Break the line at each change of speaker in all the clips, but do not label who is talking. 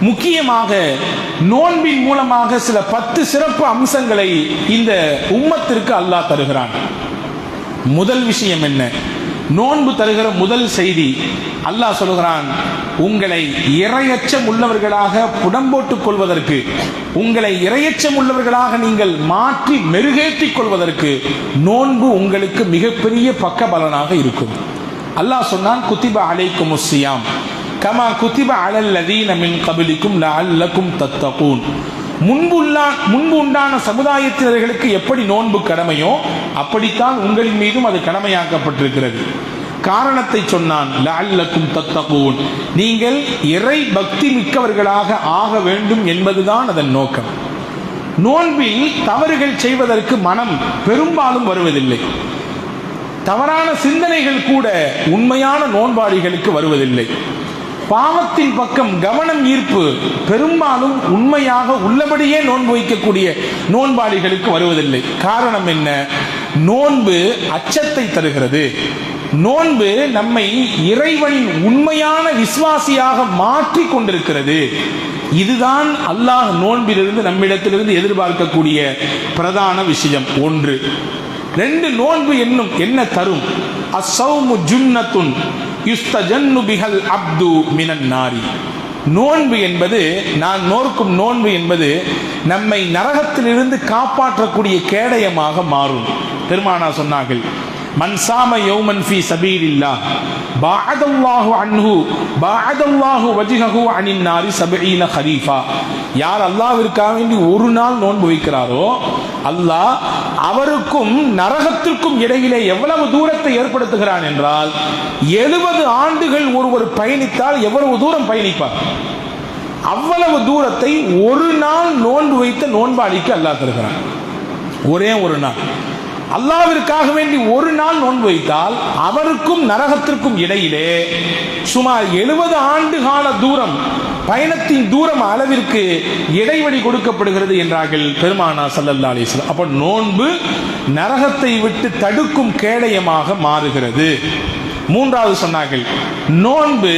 முக்கியமாக நோன்பின் மூலமாக சில 10 சிறப்பு அம்சங்களை இந்த உம்மத்திற்கு அல்லாஹ் தருகிறான். முதல் விஷயம் என்ன? நோன்பு தருகிற முதல் செய்தி அல்லாஹ் சொல்கிறான், உங்களை இரையச்சம் உள்ளவர்களாக புடம்போட்டுக் கொள்வதற்கு, உங்களை இரையச்சம் உள்ளவர்களாக நீங்கள் மாற்றி மெருகேற்றிக் கொள்வதற்கு நோன்பு உங்களுக்கு மிகப்பெரிய பக்கபலனாக இருக்கும். அல்லாஹ் சொன்னான், குத்திப அலைக்குமுஸ் ஸியாம் கமா குத்திப அலல் லதீன மின் கபிலிக்கும் லஅல்லக்கும் தத்தகூன். முன்பு உண்டான சமுதாயத்தினர்களுக்கு எப்படி நோன்பு கடமையோ அப்படித்தான் உங்களின் மீதும் அது கடமையாக்கப்பட்டிருக்கிறது. காரணத்தை சொன்னான், லஅல்லக்கும் தத்தகூன், நீங்கள் இறை பக்தி மிக்கவர்களாக ஆக வேண்டும் என்பதுதான் அதன் நோக்கம். நோன்பில் தவறுகள் செய்வதற்கு மனம் பெரும்பாலும் வருவதில்லை. தவறான சிந்தனைகள் கூட உண்மையான நோன்பாளிகளுக்கு வருவதில்லை. பாவத்தின் பக்கம் கவனம் ஈர்ப்பு பெரும்பாலும் உண்மையாக உள்ளபடியே நோன்பு வைக்கக்கூடிய நோன்பாளிகளுக்கு வருவதில்லை. காரணம் என்ன? நோன்பு அச்சத்தை தருகிறது. நோன்பு நம்மை இறைவனின் உண்மையான விசுவாசியாக மாற்றி கொண்டிருக்கிறது. இதுதான் அல்லாஹ் நோன்பிலிருந்து நம்மிடத்திலிருந்து எதிர்பார்க்கக்கூடிய பிரதான விஷயம். 1. 2, நோன்பு என்ன தரும்? அஸ்ஸௌமு ஜுன்னத்துன் யுஸ்தஜன்னு பிஹல் அப்து மினன் நாரி. நோன்பு என்பது, நான் நோர்க்கும் நோன்பு என்பது நம்மை நரகத்திலிருந்து காப்பாற்றக்கூடிய கேடயமாக மாறும். பெருமானா சொன்னார்கள், மன் சாம யௌமன் ஃபீ சபீலில்லாஹ் பாஅதல்லாஹு அன்ஹு பாஅதல்லாஹு வஜ்ஹஹு அனின் நாரி 70 ஹரீஃபா. யார் அல்லாஹ்விற்காக வேண்டி ஒரு நாள் நோன்பு வைக்கிறாரோ அல்லாஹ் அவருக்கும் நரகத்திற்கும் இடையிலே எவ்வளவு தூரத்தை ஏற்படுத்துகிறான் என்றால், 70 ஆண்டுகள் ஒருவர் பயணித்தால் எவ்வளவு தூரம் பயணிப்பார், அவ்வளவு தூரத்தை ஒரு நாள் நோன்பு வைத்த நோன்பாளிக்கு அல்லாஹ் தருகிறான். ஒரே ஒரு நாள் அல்லாஹ்விற்காக வேண்டி ஒரு நாள் நோன்பு வைத்தால் அவருக்கும் நரகத்திற்கும் இடையிலே சுமார் 70 ஆண்டு கால தூரம், பயணத்தின் தூரம் அளவிற்கு இடைவெளி கொடுக்கப்படுகிறது என்றார்கள் பெருமானா ஸல்லல்லாஹு அலைஹி வஸல்லம். அப்ப நோன்பு நரகத்தை விட்டு தடுக்கும் கேடயமாக மாறுகிறது. 3வது சொன்னார்கள், நோன்பு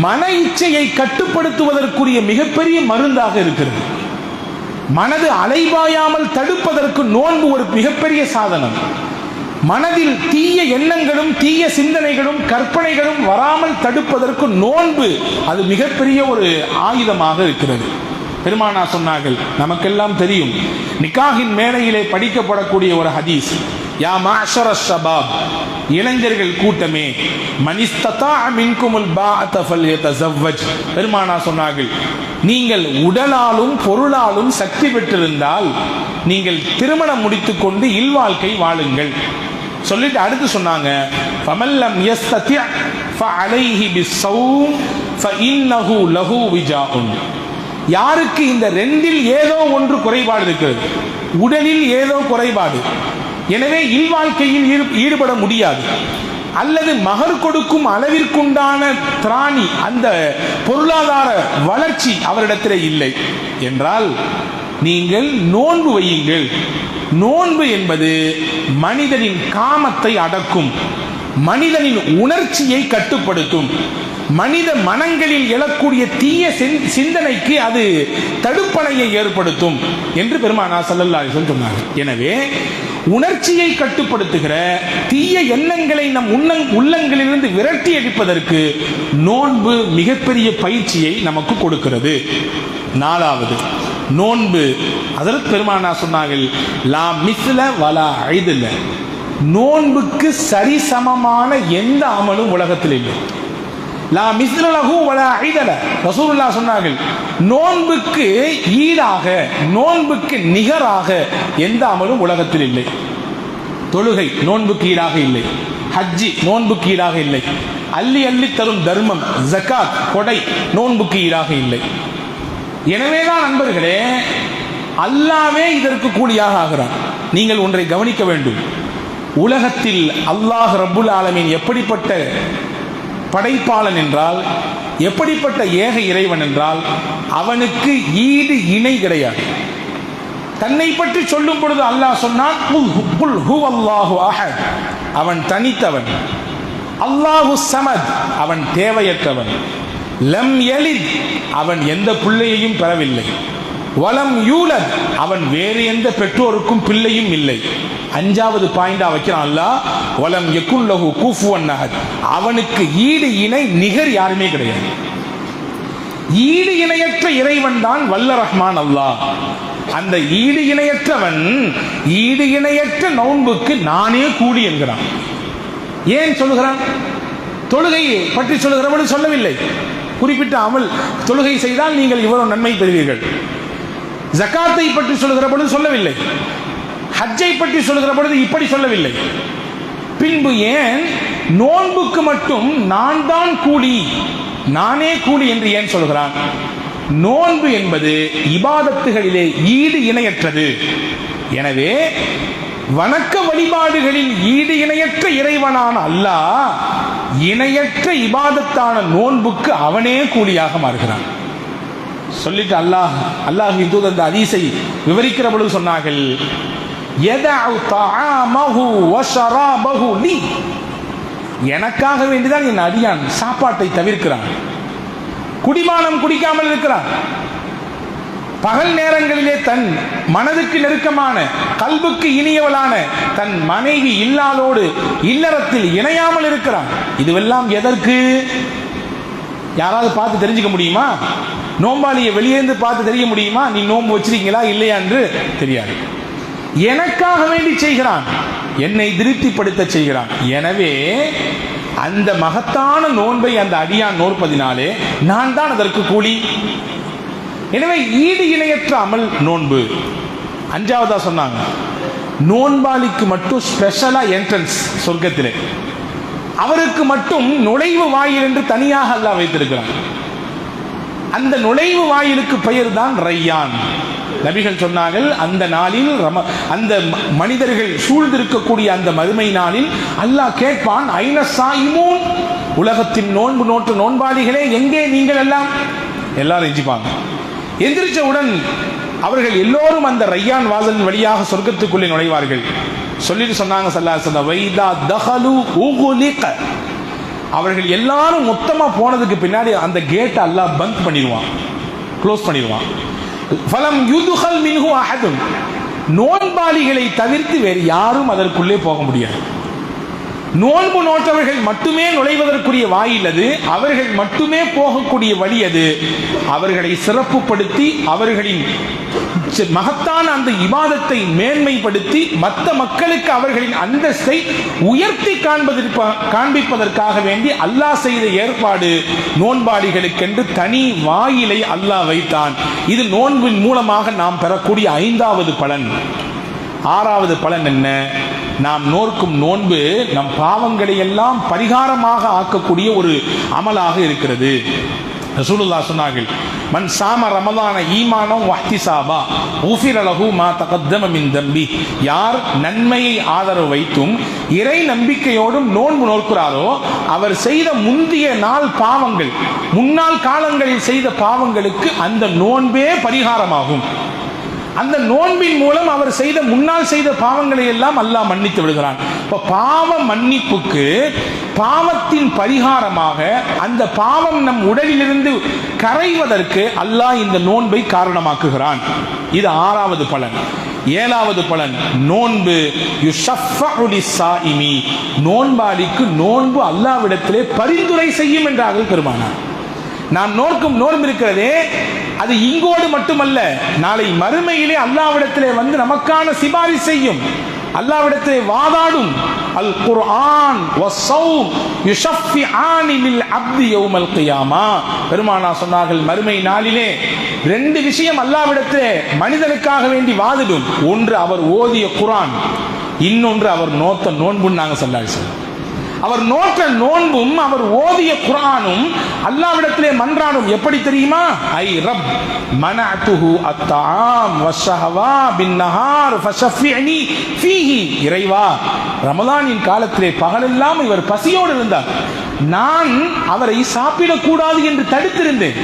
மன இச்சையை கட்டுப்படுத்துவதற்குரிய மிகப்பெரிய மருந்தாக இருக்கிறது. மனது அலைபாயாமல் தடுப்பதற்கு நோன்பு ஒரு மிகப்பெரிய சாதனம். மனதில் தீய எண்ணங்களும் தீய சிந்தனைகளும் கற்பனைகளும் வராமல் தடுப்பதற்கு நோன்பு அது மிகப்பெரிய ஒரு ஆயுதமாக இருக்கிறது. பெருமானா சொன்னார்கள், நமக்கெல்லாம் தெரியும், நிக்காஹின் மேடையிலே படிக்கப்படக்கூடிய ஒரு ஹதீஸ், யா மாஷர ஷபாப், இளைஞர்கள் கூட்டமே, மனிஸ்ததா மின்குமுல் பாஅத ஃபல்யதஸவ்வஜ். பெருமானா சொன்னார்கள், நீங்கள் உடலாலும் பொருளாலும் சக்தி பெற்றிருந்தால் நீங்கள் திருமணம் முடித்துக்கொண்டு இல்வாழ்க்கை வாழுங்கள். சொல்லிட்டு அடுத்து சொன்னாங்க, ஃபமல்லம் யஸ்ததி ஃபஅலைஹி பிஸ்ஸௌம் ஃபஇன்னஹு லஹு விஜாஉன். யாருக்கு இந்த 2இல் ஏதோ ஒன்று குறைபாடு இருக்கிறது, உடலில் ஏதோ குறைபாடு, எனவே இல்வாழ்க்கையில் ஈடுபட முடியாது, அல்லது மகர் கொடுக்கும் அளவிற்குண்டான திராணி, அந்த பொருளாதார வளர்ச்சி அவரிடத்தில் இல்லை என்றால் நீங்கள் நோன்பு வையுங்கள். நோன்பு என்பது மனிதனின் காமத்தை அடக்கும், மனிதனின் உணர்ச்சியை கட்டுப்படுத்தும், மனித மனங்களில் எழக்கூடிய தீய சிந்தனைக்கு அது தடுப்பணையை ஏற்படுத்தும் என்று பெருமானா ஸல்லல்லாஹு அலைஹி வஸல்லம் சொன்னார்கள். எனவே உணர்ச்சியை கட்டுப்படுத்துகிற தீய எண்ணங்களை நம் உள்ளங்களிலிருந்து விரட்டி அடிப்பதற்கு நோன்பு மிகப்பெரிய பயிற்சியை நமக்கு கொடுக்கிறது. 4வது, நோன்பு ஹஜ்ரத் பெருமானா சொன்னார்கள், லா மிஸ்ல வலா ஐதுல, நோன்புக்கு சரிசமமான எந்த அமலும் உலகத்தில் இல்லை. லா மிஸ்லஹு வலா ஐதல, ரசூலுல்லாஹ் சொன்னார்கள், நோன்புக்கு ஈடாக, நோன்புக்கு நிகராக எந்த அமலும் உலகத்தில் இல்லை. தொழுகை நோன்புக்கு ஈடாக இல்லை, ஹஜ்ஜி நோன்புக்கு ஈடாக இல்லை, அள்ளி அள்ளி தரும் தர்மம் ஜகாத் கொடை நோன்புக்கு ஈடாக இல்லை. எனவேதான் நண்பர்களே, அல்லாஹ்வே இதற்கு கூலியாக ஆகிறான். நீங்கள் ஒன்றை கவனிக்க வேண்டும், உலகத்தில் அல்லாஹ் ரப்புல் ஆலமீன் எப்படிப்பட்ட படைப்பாளன் என்றால், எப்படிப்பட்ட ஏக இறைவன் என்றால், அவனுக்கு ஈடு இணை கிடையாது. தன்னை பற்றி சொல்லும் பொழுது அல்லாஹ் சொன்னான், குல் ஹுவல்லாஹு அஹத், அவன் தனித்தவன். அல்லாஹு ஸமத், அவன் தேவையற்றவன். லம் யலித் அவன் எந்த பிள்ளையையும் பெறவில்லை, வலம் யூலத் அவன் வேறு எந்த பெற்றோருக்கும் பிள்ளையும் இல்லை. அஞ்சாவது பாயிண்டா வைக்கிறான் அல்லாஹ், வலம் யகுல் லஹு குஃபுவன் அஹத் அவனுக்கு ஈடு இணை நிகர் யாருமே கிடையாது. ஈடு இணையற்ற இறைவன் தான் வல்ல ரஹ்மான் அல்லாஹ். அந்த ஈடு இணையற்றவன் ஈடு இணையற்ற நோன்புக்கு நானே கூலி என்கிறான். ஏன் சொல்லுகிறான்? தொழுகையை பற்றி சொல்லுகிறவன் சொல்லவில்லை. குறிப்பிட்ட அமல் தொழுகை செய்தால் நீங்கள் இவ்வளவு நன்மை பெறுவீர்கள். ஜகாத்தை பற்றி சொல்லுகிற பொழுது சொல்லவில்லை. ஹஜ்ஜை பற்றி சொல்லுகிற பொழுது இப்படி சொல்லவில்லை. பின்பு ஏன் நோன்புக்கு மட்டும் நான் தான் கூலி, நானே கூலி என்று ஏன் சொல்கிறான்? நோன்பு என்பது இபாதத்துகளிலே ஈடு இணையற்றது. எனவே வணக்க வழிபாடுகளில் ஈடு இணையற்ற இறைவனான அல்லாஹ் இணையற்ற இபாதத்தான நோன்புக்கு அவனே கூலியாக மாறுகிறான். சொல்லிட்டு அல்லாஹ்வின் தூதர் அந்த ஹதீஸை விவரிக்கிற பொழுது சொன்னார்கள், யதஉ தஆமஹு வ ஷராபஹு லி எனக்காக வேண்டிதான் என் அடியான் சாப்பாட்டை தவிர்க்கிறான், குடிமானம் குடிக்காமல் இருக்கிறான், பகல் நேரங்களிலே தன் மனதுக்கு நெருக்கமான கல்புக்கு இனியவளான தன் மனைவி இல்லாதோடு இல்லறத்தில் இணையாமல் இருக்கிறான். இதுவெல்லாம் எதற்கு? யாராவது பார்த்து தெரிஞ்சுக்க முடியுமா? நோம்பாளியை வெளியேந்து பார்த்து தெரிய முடியுமா நீ நோன்பு வச்சிருக்கீங்களா இல்லையா என்று? தெரியாது. எனக்காக வேண்டி செய்கிறான், என்னை திருப்திப்படுத்த செய்கிறான். எனவே அந்த மகத்தான நோன்பை அந்த அடியான் நோற்பதினாலே நான் தான் அதற்கு கூலி. எனவே ஈடு இணையற்ற அமல் நோன்பு. அஞ்சாவதா சொன்னாங்க, நோன்பாளிக்கு மட்டும் ஸ்பெஷலா என்ட்ரன்ஸ் சொர்க்கத்திலே, அவருக்கு மட்டும் நுழைவு வாயில் என்று தனியாக அல்லாஹ் வைத்திருக்கிறான். அந்த நுழைவு வாயிலுக்கு பெயர் தான் ரையான். நபிகள் சொன்னார்கள், அந்த நாளில் அந்த மனிதர்கள் சூழ்ந்திருக்கக்கூடிய அந்த மறுமை நாளில் அல்லாஹ் கேட்பான், ஐன சாயிமூன், உலகத்தின் நோன்பு நோட்டு நோன்பாளிகளே எங்கே நீங்கள் எல்லாம்? எல்லாரும் எஞ்சிப்பாங்க. எந்திரிச்சவுடன் அவர்கள் எல்லோரும் அந்த ரையான் வாசலின் வழியாக சொர்க்கத்துக்குள்ளே நுழைவார்கள். சொல்லிட்டு சொன்னாங்க ஸல்லல்லாஹு அலைஹி வஸல்லம், வைதா தஹலு உகுலிக, அவர்கள் எல்லாரும் மொத்தமா போனதுக்கு பின்னாடி அந்த கேட்டை அல்லாஹ் பந்த் பண்ணிடுவான், க்ளோஸ் பண்ணிடுவான். ஃபலம் யுதுகல் மின்ஹு அஹதுன், நோன்பாளிகளை தவிர்த்து வேறு யாரும் அதற்குள்ளே போக முடியாது. நோன்பு நோட்டவர்கள் மட்டுமே நுழைவதற்குரிய வாயில் அது, அவர்கள் மட்டுமே போகக்கூடிய வழி அது. அவர்களை சிறப்புப்படுத்தி அவர்களின் மகத்தான அந்த இபாதத்தை மேன்மைப்படுத்தி மற்ற மக்களுக்கு அவர்களின் அந்தஸ்தை உயர்த்தி காண்பிப்பதற்காக வேண்டி அல்லாஹ் செய்த ஏற்பாடு நோன்பாளிகளுக்கென்று தனி வாயிலை அல்லாஹ் வைத்தான். இது நோன்பின் மூலமாக நாம் பெறக்கூடிய 5வது பலன். 6வது பலன் என்ன? நாம் நோக்கும் நோன்பு நம் பாவங்களை எல்லாம் பரிகாரமாக ஆக்கக்கூடிய ஒரு அமலாக இருக்கிறது. ரசூலுல்லாஹ் சொன்னார்கள், மன் சாம ரமலான ஈமானம் வஹ்திசாபா உஃபிர லஹு மா தகத்தம மின் தம்பி, யார் நன்மையை ஆதரவு வைத்தும் இறை நம்பிக்கையோடும் நோன்பு நோக்கிறாரோ அவர் செய்த முந்திய நாள் பாவங்கள், முன்னாள் காலங்களில் செய்த பாவங்களுக்கு அந்த நோன்பே பரிகாரமாகும். அந்த நோன்பின் மூலம் அவர் செய்த முன்னால் செய்த பாவங்களை எல்லாம் அல்லாஹ் மன்னித்து விடுகிறான். இப்ப பாவ மன்னிப்புக்கு பாவத்தின் பரிகாரமாக அந்த பாவம் நம் உடலிலிருந்து கரைவதற்கு அல்லாஹ் இந்த நோன்பை காரணமாக்குகிறான். இது 6வது பலன். 7வது பலன், நோன்பு யுஷஃபஉ லிஸ்ஸாயிமி, நோன்பாளிக்கு நோன்பு அல்லாஹ்விடத்திலே பரிந்துரை செய்யும் என்றார்கள் பெருமானார். நாம் நோக்கும் நோன்பு இருக்கிறதே அது இங்கோடு மட்டுமல்ல, நாளை மறுமையிலே அல்லாஹ்விடத்திலே வந்து நமக்கான சிபாரிசு செய்யும், அல்லாஹ்விடத்திலே வாதாடும். அல் குர்ஆன் வஸ்ஸௌம் யுஷஃபிஆனி லில் அப்தி யௌமல் கியாமா, பெருமானார் சொன்னார்கள், மறுமை நாளிலே 2 விஷயம் அல்லாஹ்விடத்திலே மனிதனுக்காக வேண்டி வாதிடும். ஒன்று அவர் ஓதிய குர்ஆன், இன்னொன்று அவர் நோத்த நோன்புன்னு நாங்கள் சொன்னாங்க. அவர் நோற்ற நோன்பும் அவர் ஓதிய குர்ஆனும் அல்லாஹ்விடத்திலே மன்றாடும். எப்படி தெரியுமா? ஐ ரப் மனஅதுஹு அத்ஆம் வஷ்ஷஹவா பின்னஹார் ஃபஷஃபிஅனி ஃபீஹி, இறைவா ரமலானின் காலத்திலே பகலெல்லாம் இவர் பசியோடு இருந்தார், நான் அவரை சாப்பிடக்கூடாது என்று தடுத்திருந்தேன்,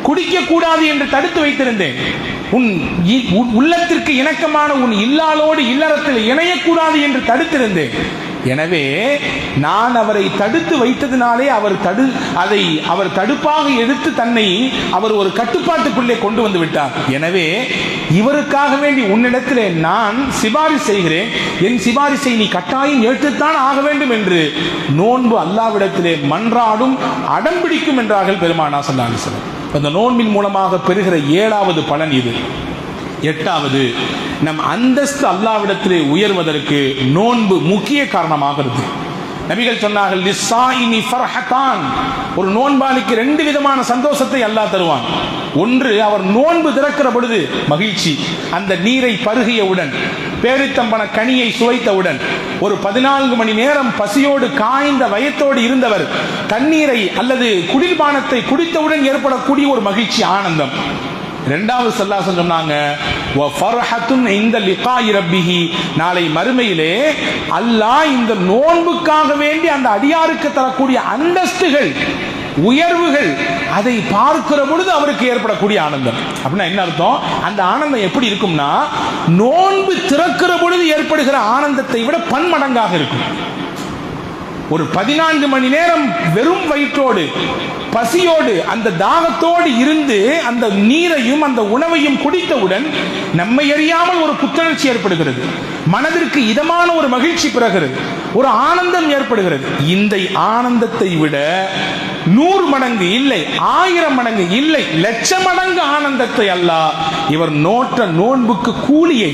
குடிக்க கூடாது என்று தடுத்து வைத்திருந்தேன், உன் உள்ளத்திற்கு இணக்கமான உன் இல்லாலோடு இல்லறத்தில் இணையக்கூடாது என்று தடுத்திருந்தேன். எனவே நான் அவரை தடுத்து வைத்ததினாலே அவர் தடுப்பாக எடுத்து தன்னை அவர் ஒரு கட்டுப்பாட்டுக்குள்ளே கொண்டு வந்து விட்டார். எனவே இவருக்காக வேண்டி உன்னிடத்திலே நான் சிபாரிசு செய்கிறேன், என் சிபாரிசை நீ கட்டாயம் ஏற்றுத்தான் ஆக வேண்டும் என்று நோன்பு அல்லாஹ்விடத்திலே மன்றாடும், அடம்பிடிக்கும் என்றார்கள் பெருமானார் ஸல்லல்லாஹு அலைஹி வஸல்லம். அந்த நோன்பின் மூலமாக பெறுகிற 7வது பலன் இது. 8வது, நம் அந்தஸ்து அல்லாஹ்விடத்திலே உயர்வதற்கு நோன்பு முக்கிய காரணமாகிறது. நபிகள் சொன்னார்கள், லிஸ்ஸாயிமி ஃபர்ஹதான், ஒரு நோன்பாளிக்கு 2 விதமான சந்தோஷத்தை அல்லாஹ் தருவான். ஒன்று, அவர் நோன்பு திறக்கிற பொழுது மகிழ்ச்சி, அந்த நீரை பருகியவுடன், பேரித்தம்பன கனியை சுவைத்தவுடன், ஒரு 14 மணி நேரம் பசியோடு காய்ந்த வயத்தோடு இருந்தவர் தண்ணீரை அல்லது குளிர்பானத்தை குடித்தவுடன் ஏற்படக்கூடிய ஒரு மகிழ்ச்சி, ஆனந்தம். 2வது ஸல்லல்லாஹு சொன்னாங்க, வ ஃபர்ஹத்துன் இன்த லிகாஇ ரப்பிஹி, நாளை மறுமையிலே அல்லாஹ் இந்த நோன்புக்காக வேண்டி அந்த அடியாருக்கு தரக்கூடிய அந்தஸ்துகள், உயர்வுகள், அதை பார்க்கிற பொழுது அவருக்கு ஏற்படக்கூடிய ஆனந்தம். அப்படின்னா என்ன அர்த்தம்? அந்த ஆனந்தம் எப்படி இருக்கும்னா, நோன்பு திறக்கிற பொழுது ஏற்படுகிற ஆனந்தத்தை விட பன்மடங்காக இருக்கும். ஒரு 14 மணி நேரம் வெறும் வயிற்றோடு பசியோடு அந்த தாகத்தோடு இருந்து அந்த நீரையும் அந்த உணவையும் குடித்தவுடன் நம்மை அறியாமல் ஒரு புத்துணர்ச்சி ஏற்படுகிறது, மனதிற்கு இதமான ஒரு மகிழ்ச்சி பிறகுகிறது, ஒரு ஆனந்தம் ஏற்படுகிறது. இந்த ஆனந்தத்தை விட 100 மடங்கு இல்லை, 1000 மடங்கு இல்லை, 1,00,000 மடங்கு ஆனந்தத்தை அல்லாஹ் இவர் நோற்ற நோன்புக்கு கூலியை,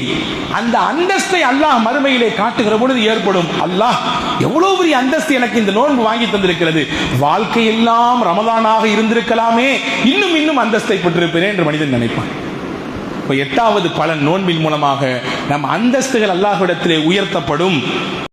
அந்த அந்தஸ்தை அல்லாஹ் மறுமையிலே காட்டுகிற பொழுது ஏற்படும், அல்லாஹ் எவ்வளவு பெரிய அந்தஸ்து எனக்கு இந்த நோன்பு வாங்கி தந்திருக்கிறது, வாழ்க்கையெல்லாம் ரமதானாக இருந்திருக்கலாமே, இன்னும் அந்தஸ்தை பெற்றிருப்பேன் என்று மனிதன் நினைப்பான். 8வது பலன், நோன்பின் மூலமாக நம் அந்தஸ்துகள் அல்லாஹ்விடத்திலே உயர்த்தப்படும்.